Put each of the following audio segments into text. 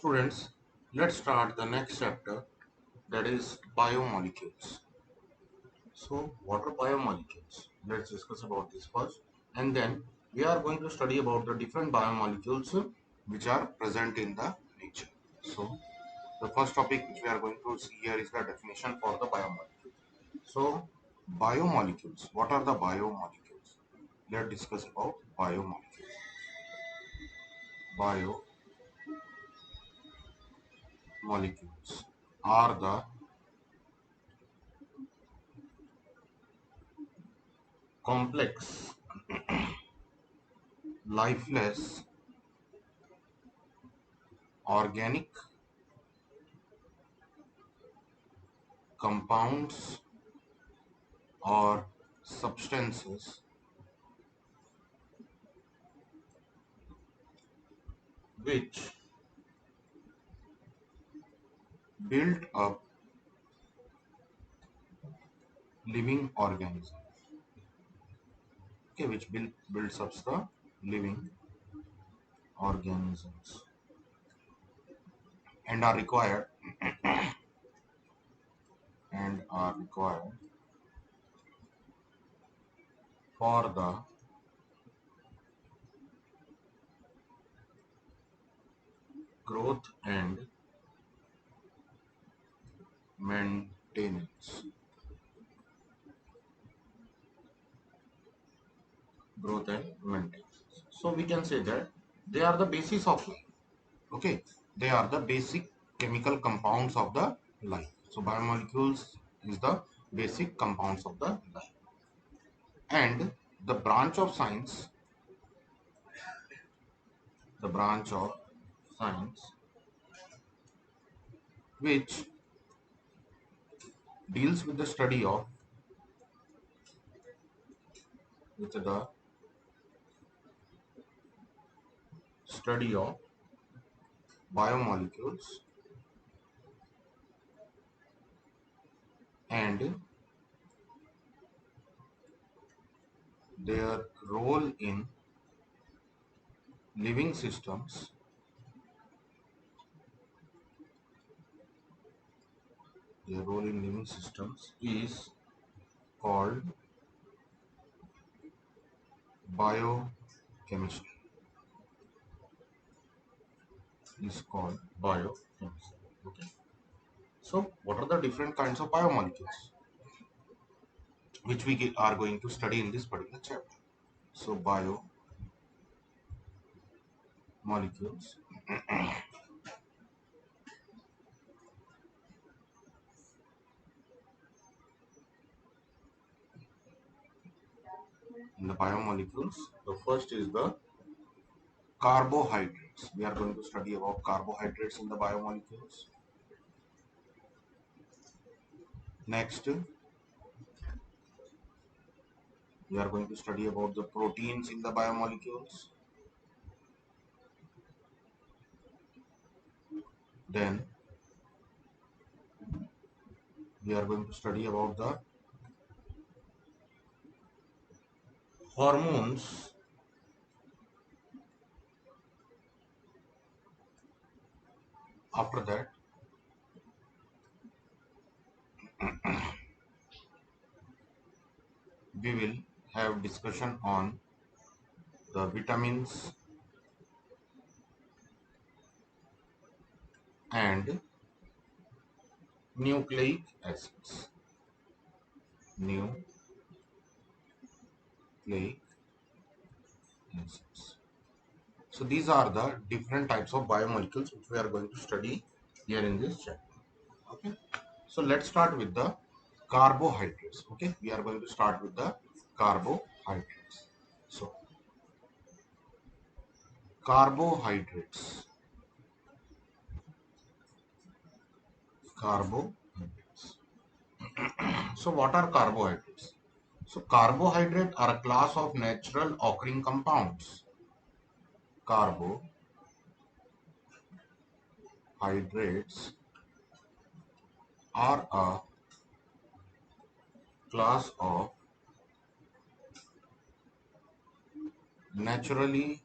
students, let's start the next chapter, that is biomolecules. So what are biomolecules? Let's discuss about this first, and then we are going to study about the different biomolecules which are present in the nature. So the first topic which we are going to see here is the definition for the biomolecules. So biomolecules, what are the biomolecules? Let's discuss about biomolecules. Biomolecules are the complex, lifeless, organic compounds or substances which build up living organisms. Okay, which builds up the living organisms and are required for the growth and maintenance. Growth and maintenance. So we can say that they are the basis of life. Okay, they are the basic chemical compounds of the life. So biomolecules is the basic compounds of the life. And the branch of science, the branch of science which deals with the study of biomolecules and their role in living systems is called biochemistry. Okay. So what are the different kinds of biomolecules which we are going to study in this particular chapter? So biomolecules in the biomolecules, the first is the carbohydrates. We are going to study about carbohydrates in the biomolecules. Next, we are going to study about the proteins in the biomolecules. Then we are going to study about the hormones. After that, we will have discussion on the vitamins and nucleic acids. Nucleic acids. So these are the different types of biomolecules which we are going to study here in this chapter. Okay. So let's start with the carbohydrates. Okay. We are going to start with the carbohydrates. So carbohydrates. Carbohydrates. So what are carbohydrates? So carbohydrates are a class of natural occurring compounds. Carbohydrates are a class of naturally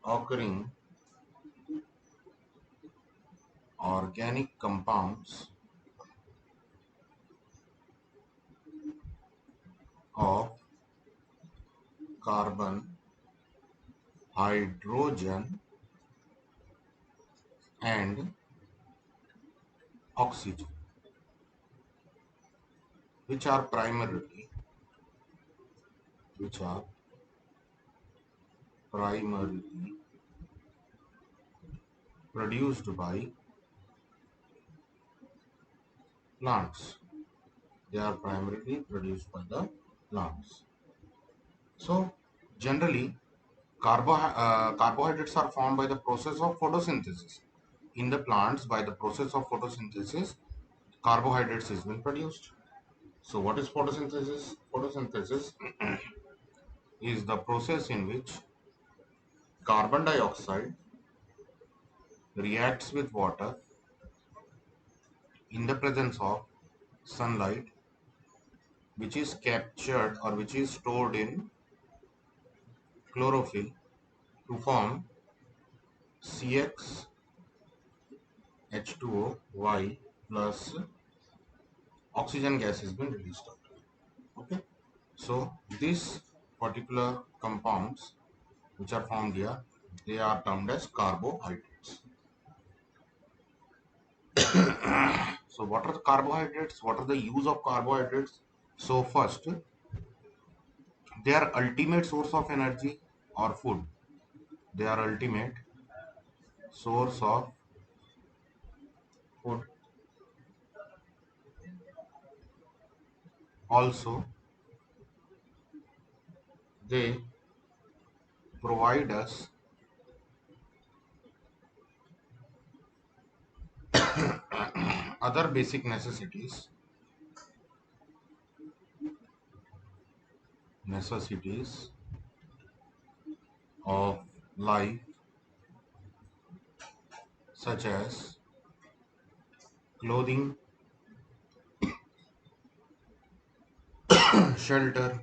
occurring organic compounds of carbon, hydrogen, and oxygen, which are primarily which are primarily produced by plants. They are primarily produced by the plants. So generally, carbohydrates are formed by the process of photosynthesis. In the plants, by the process of photosynthesis, carbohydrates has been produced. So what is photosynthesis? Photosynthesis is the process in which carbon dioxide reacts with water in the presence of sunlight, which is captured or which is stored in chlorophyll to form CX H2O plus oxygen gas has been released out. Okay, so these particular compounds which are formed here, they are termed as carbohydrates. So what are the carbohydrates? What are the use of carbohydrates? So first, they are ultimate source of energy or food. They are ultimate source of food. Also, they provide us other basic necessities of life, such as clothing, shelter,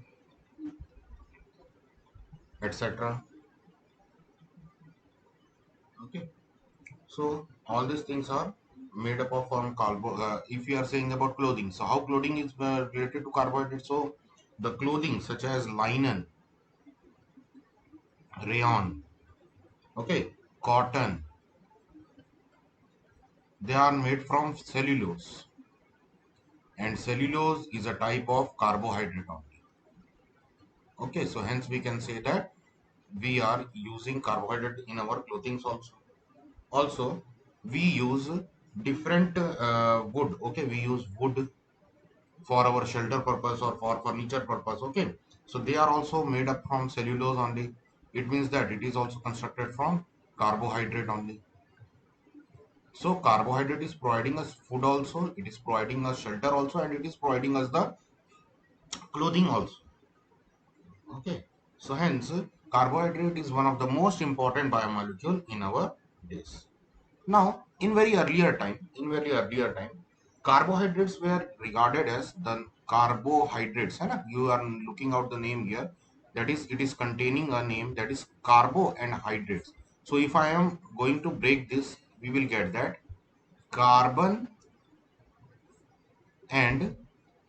etc. Okay, so all these things are made up of from carbo. If you are saying about clothing, so how clothing is related to carbohydrates? So the clothing such as linen, rayon, okay, cotton, they are made from cellulose, and cellulose is a type of carbohydrate only. Okay, so hence we can say that we are using carbohydrate in our clothing also. Also, we use different wood. Okay, we use wood for our shelter purpose or for furniture purpose. Okay, so they are also made up from cellulose only. It means that it is also constructed from carbohydrate only. So carbohydrate is providing us food also, it is providing us shelter also, and it is providing us the clothing also. Okay, so hence carbohydrate is one of the most important biomolecule in our days. Now, in very earlier time, carbohydrates were regarded as the carbohydrates. है ना? You are looking out the name here. That is, it is containing a name that is carbo and hydrates. So, if I am going to break this, we will get that carbon and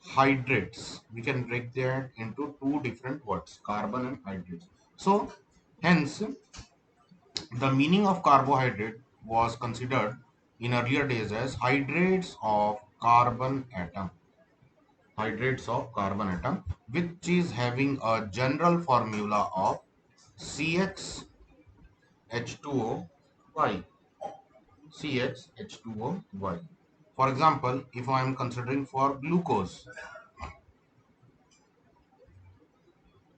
hydrates. We can break that into two different words, carbon and hydrates. So, hence, the meaning of carbohydrate was considered in earlier days as hydrates of carbon atom, which is having a general formula of CxH2O CxH2O. For example, if I am considering for glucose,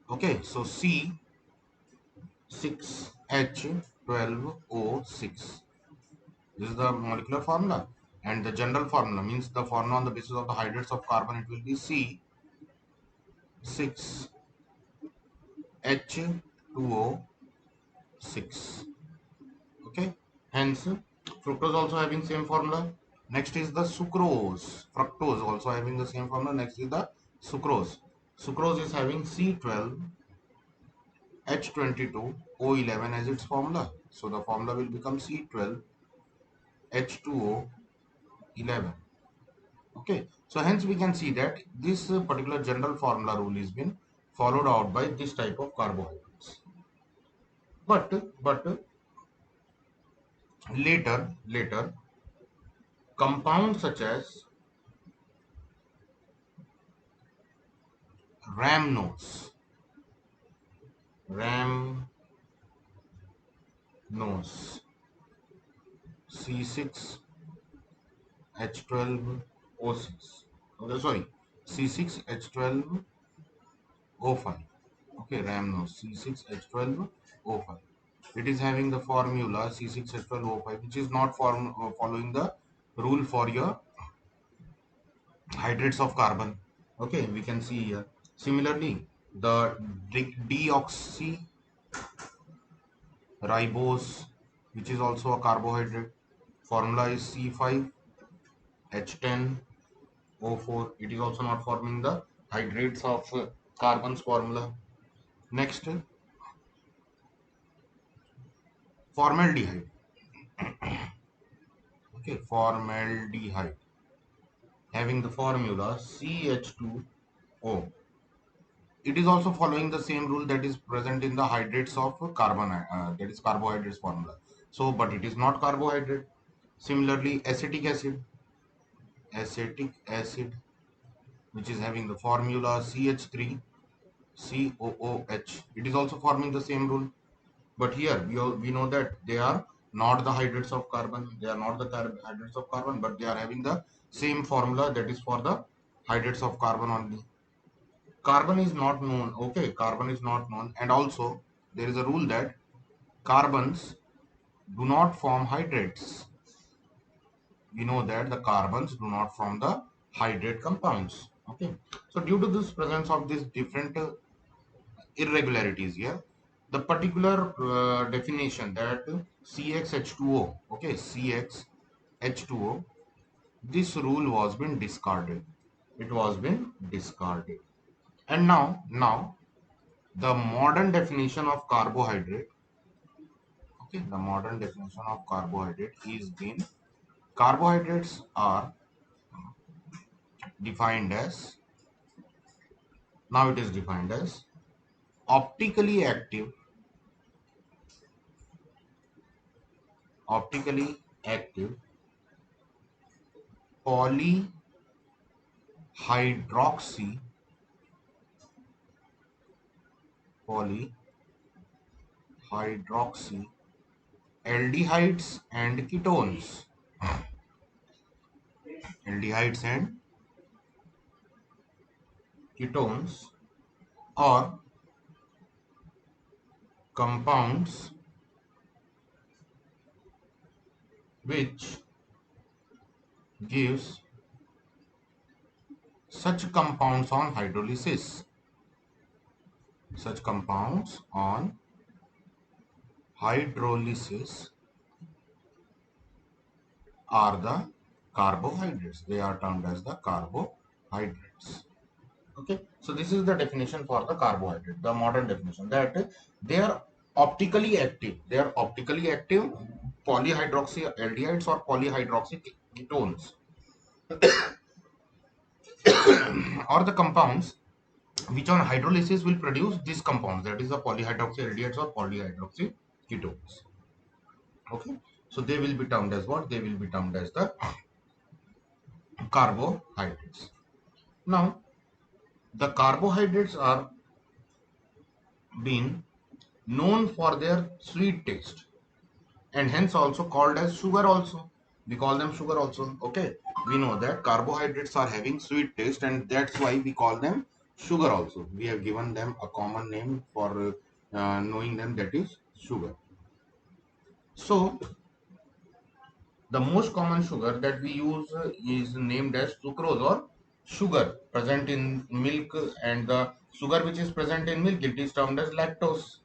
okay, so C6H12O6. This is the molecular formula, and the general formula means the formula on the basis of the hydrates of carbon, it will be C6H2O6. Okay, hence fructose also having same formula. Next is the sucrose. Fructose also having the same formula. Next is the sucrose. Sucrose is having C12 H22O11 as its formula. So the formula will become C12H2O11. Okay, so hence we can see that this particular general formula rule is been followed out by this type of carbohydrates. But later compounds such as rhamnose, C6H12O6. Okay, sorry, C6H12O5. Okay, rhamnose C6H12O5. It is having the formula C6H12O5, which is not following the rule for your hydrates of carbon. Okay, we can see here. Similarly, the deoxyribose, which is also a carbohydrate, formula is C5H10O4. It is also not forming the hydrates of carbon's formula. Next, formaldehyde. Okay, formaldehyde having the formula CH2O. It is also following the same rule that is present in the hydrates of carbon, that is carbohydrates formula. So, but it is not carbohydrate. Similarly, acetic acid, which is having the formula CH3COOH. It is also forming the same rule. But here we know that they are not the hydrates of carbon. They are not the hydrates of carbon, but they are having the same formula that is for the hydrates of carbon only. Carbon is not known. Okay, carbon is not known, and also there is a rule that carbons do not form hydrates. We know that the carbons do not form the hydrate compounds. Okay, so due to this presence of these different irregularities here, the particular definition that CxH2O, okay, CxH2O, this rule was been discarded. It was been discarded. And now the modern definition of carbohydrate, okay, the modern definition of carbohydrate is been, carbohydrates are defined as, now it is defined as optically active, optically active polyhydroxy polyhydroxy aldehydes and ketones, aldehydes and ketones, or compounds which gives such compounds on hydrolysis, such compounds on hydrolysis are the carbohydrates. They are termed as the carbohydrates. Okay, so this is the definition for the carbohydrate, the modern definition, that they are optically active. They are optically active polyhydroxy aldehydes or polyhydroxy ketones, or the compounds which on hydrolysis will produce these compounds, that is the polyhydroxy aldehydes or polyhydroxy ketones. Okay, so they will be termed as what? They will be termed as the carbohydrates. Now, the carbohydrates are being known for their sweet taste, and hence also called as sugar also. We call them sugar also. Okay, we know that carbohydrates are having sweet taste, and that's why we call them sugar also. We have given them a common name for knowing them, that is sugar. So the most common sugar that we use is named as sucrose, or sugar present in milk, and the sugar which is present in milk, it is termed as lactose.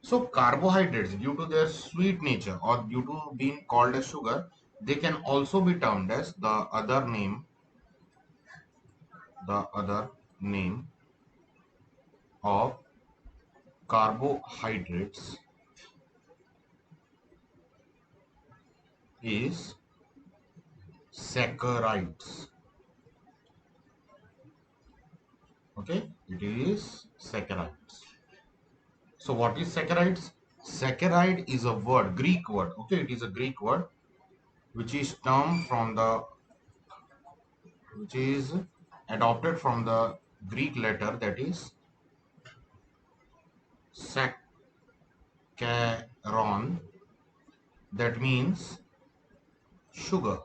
So carbohydrates, due to their sweet nature or due to being called as sugar, they can also be termed as the other name of carbohydrates is saccharides. Okay, it is saccharides. So what is saccharides? Saccharide is a word, Greek word. Okay, it is a Greek word which is termed from the which is adopted from the Greek letter, that is saccharon, that means sugar.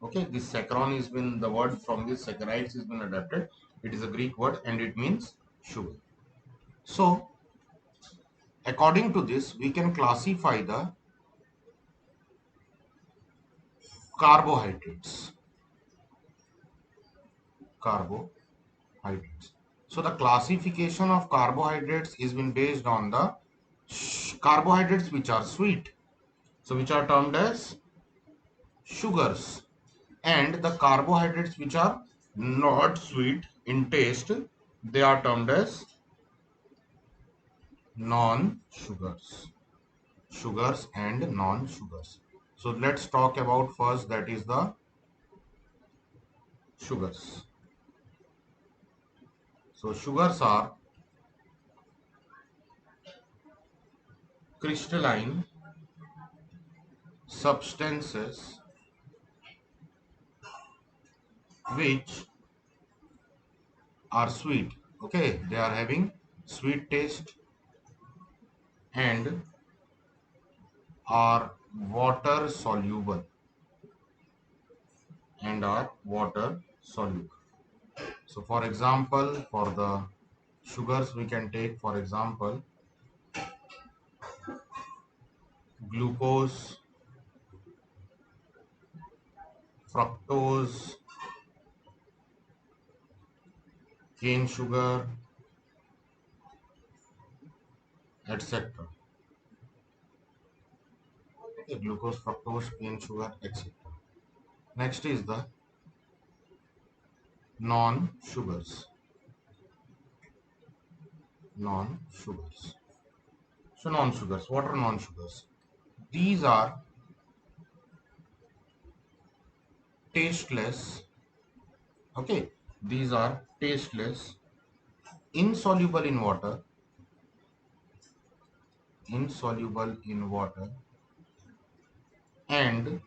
Okay, this saccharon has been, the word from this saccharides has been adapted. It is a Greek word and it means sugar. So according to this, we can classify the carbohydrates. Carbohydrates. So the classification of carbohydrates is been based on the carbohydrates which are sweet, so which are termed as sugars, and the carbohydrates which are not sweet in taste, they are termed as non-sugars. Sugars and non-sugars. So let's talk about first, that is the sugars. So sugars are crystalline substances which are sweet. Okay, they are having sweet taste and are water soluble So for example, for the sugars we can take, for example, glucose, fructose, cane sugar, etc. Okay, glucose, fructose, cane sugar, etc. Next is the non-sugars. Non-sugars. So non-sugars, what are non-sugars? These are tasteless. Okay, these are tasteless, insoluble in water, and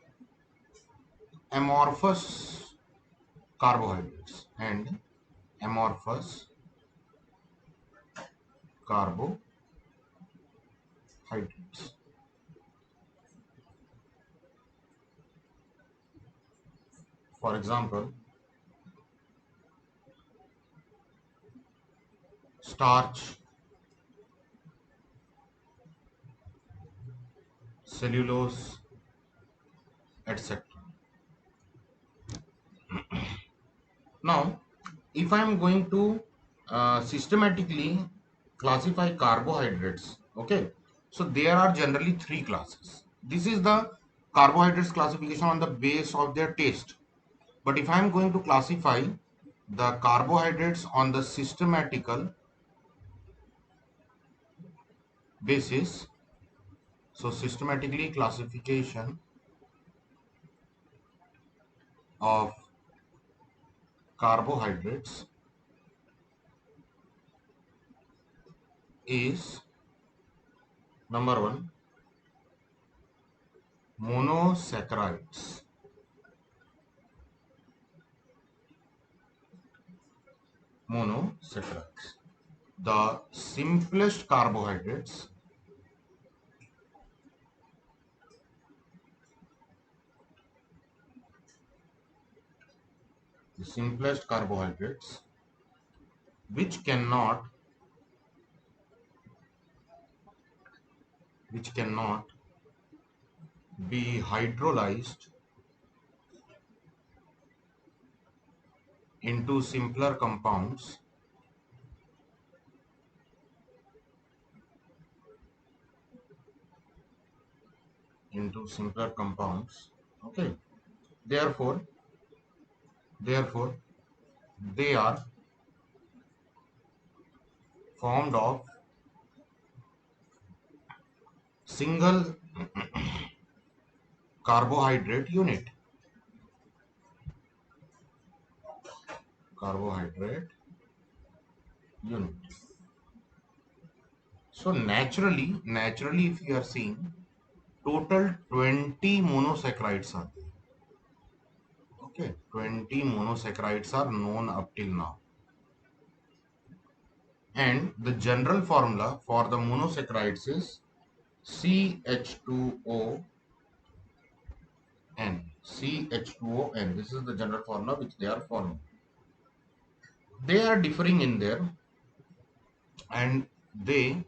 amorphous carbohydrates carbohydrates. For example, starch, cellulose, etc. Now, if I am going to systematically classify carbohydrates, okay, so there are generally three classes. This is the carbohydrates classification on the base of their taste. But if I am going to classify the carbohydrates on the systematical basis, so systematically classification of carbohydrates is number one, monosaccharides. Monosaccharides. The simplest carbohydrates which cannot be hydrolyzed into simpler compounds okay, therefore they are formed of single carbohydrate unit. Carbohydrate unit. So naturally, if you are seeing, total 20 monosaccharides are there. Okay, 20 monosaccharides are known up till now. And the general formula for the monosaccharides is CH2ON. CH2ON. This is the general formula which they are following. They are differing in there, and they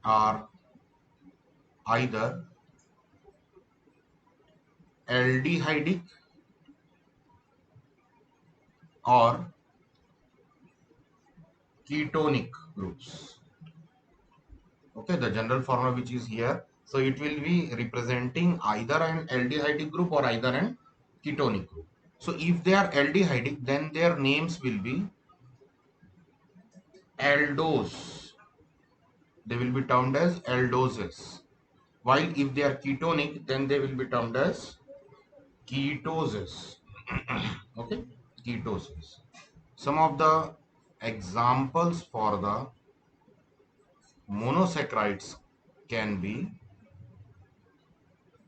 are either aldehydic or ketonic groups. Okay, the general formula which is here, so it will be representing either an aldehydic group or either an ketonic group. So if they are aldehydic, then their names will be aldose. They will be termed as aldoses. While if they are ketonic, then they will be termed as ketoses. Okay, ketoses. Some of the examples for the monosaccharides can be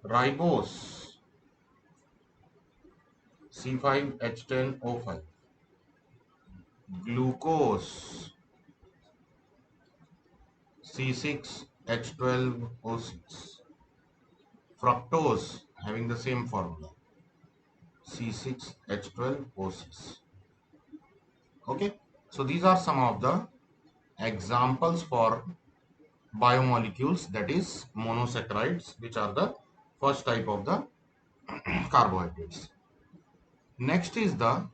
ribose, C5H10O5, glucose, C6H12O6, fructose, having the same formula, C6H12O6. Okay, so these are some of the examples for biomolecules, that is monosaccharides, which are the first type of the carbohydrates. Next is the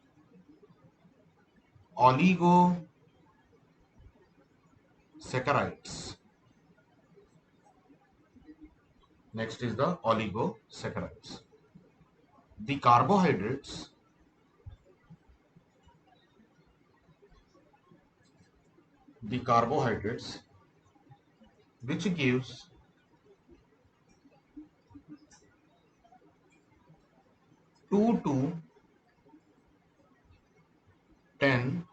oligosaccharides. Next is the oligosaccharides. The carbohydrates which gives 2 to 10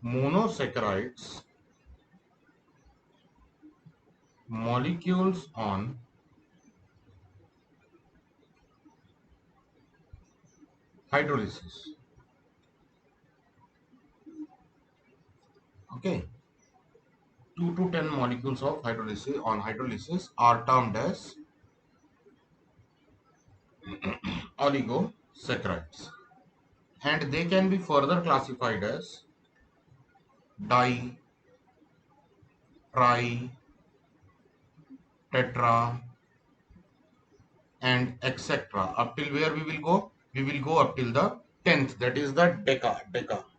monosaccharides molecules on hydrolysis. Okay, 2 to 10 molecules of hydrolysis are termed as oligosaccharides, and they can be further classified as di, tri, tetra, and etc. Up till where we will go? We will go up till the 10th, that is the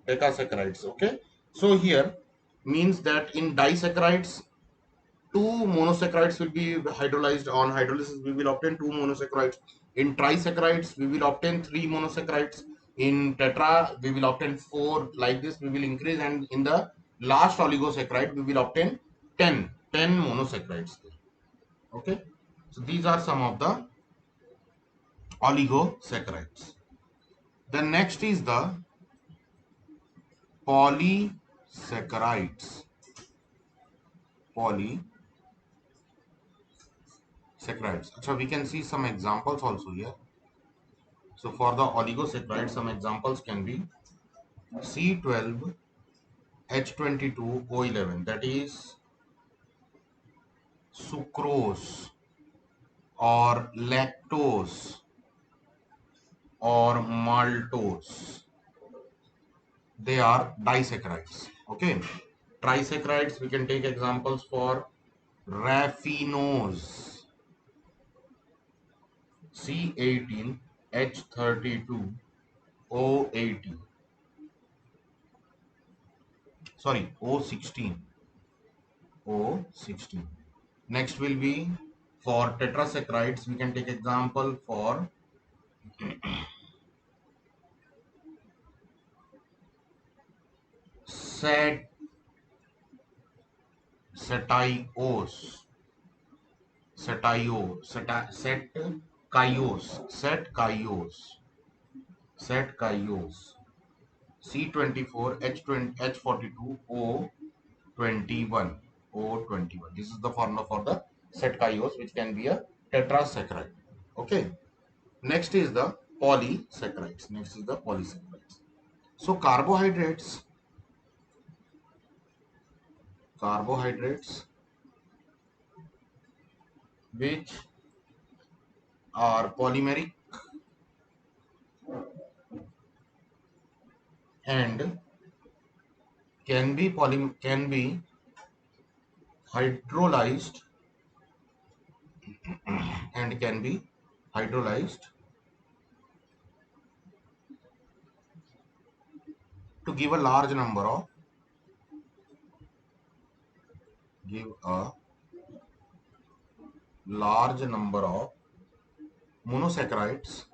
decasaccharides. Okay, so here means that in disaccharides, two monosaccharides will be hydrolyzed. On hydrolysis we will obtain two monosaccharides. In trisaccharides we will obtain three monosaccharides. In tetra we will obtain four. Like this we will increase, and in the last oligosaccharide we will obtain 10 monosaccharides. Okay, so these are some of the oligosaccharides. The next is the polysaccharides. So we can see some examples also here. So for the oligosaccharides, some examples can be C12H22O11, that is sucrose or lactose or maltose. They are disaccharides. Okay, trisaccharides we can take examples for raffinose, C18H32O18, sorry, O16. Next will be for tetrasaccharides, we can take example for Setios, setkios, C24 H20 H42 O21 O21. This is the formula for the setkios, which can be a tetrasaccharide. Okay. Next is the polysaccharides. So carbohydrates which are polymeric and can be hydrolyzed and can be hydrolyzed to give a large number of monosaccharides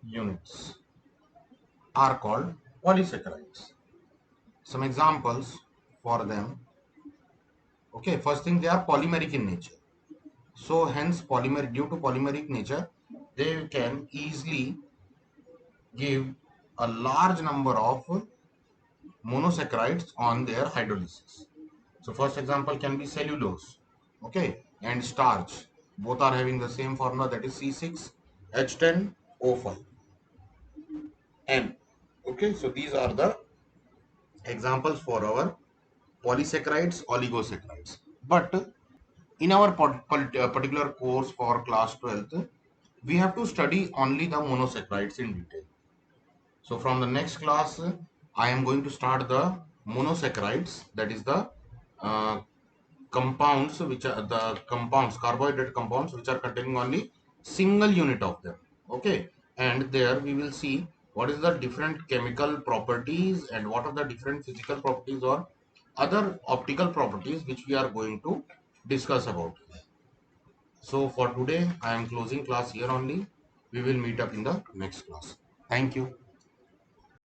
units are called polysaccharides. Some examples for them. Okay, first thing, they are polymeric in nature. So hence due to polymeric nature, they can easily give a large number of monosaccharides on their hydrolysis. So first example can be cellulose, okay, and starch. Both are having the same formula, that is C6H10O5 N. Okay, so these are the examples for our polysaccharides, oligosaccharides. But in our particular course for class 12th, we have to study only the monosaccharides in detail. So from the next class, I am going to start the monosaccharides, that is the uh, compounds, which are the compounds, carbohydrate compounds, which are containing only single unit of them. Okay, and there we will see what is the different chemical properties and what are the different physical properties or other optical properties which we are going to discuss about. So for today, I am closing class here only. We will meet up in the next class. Thank you.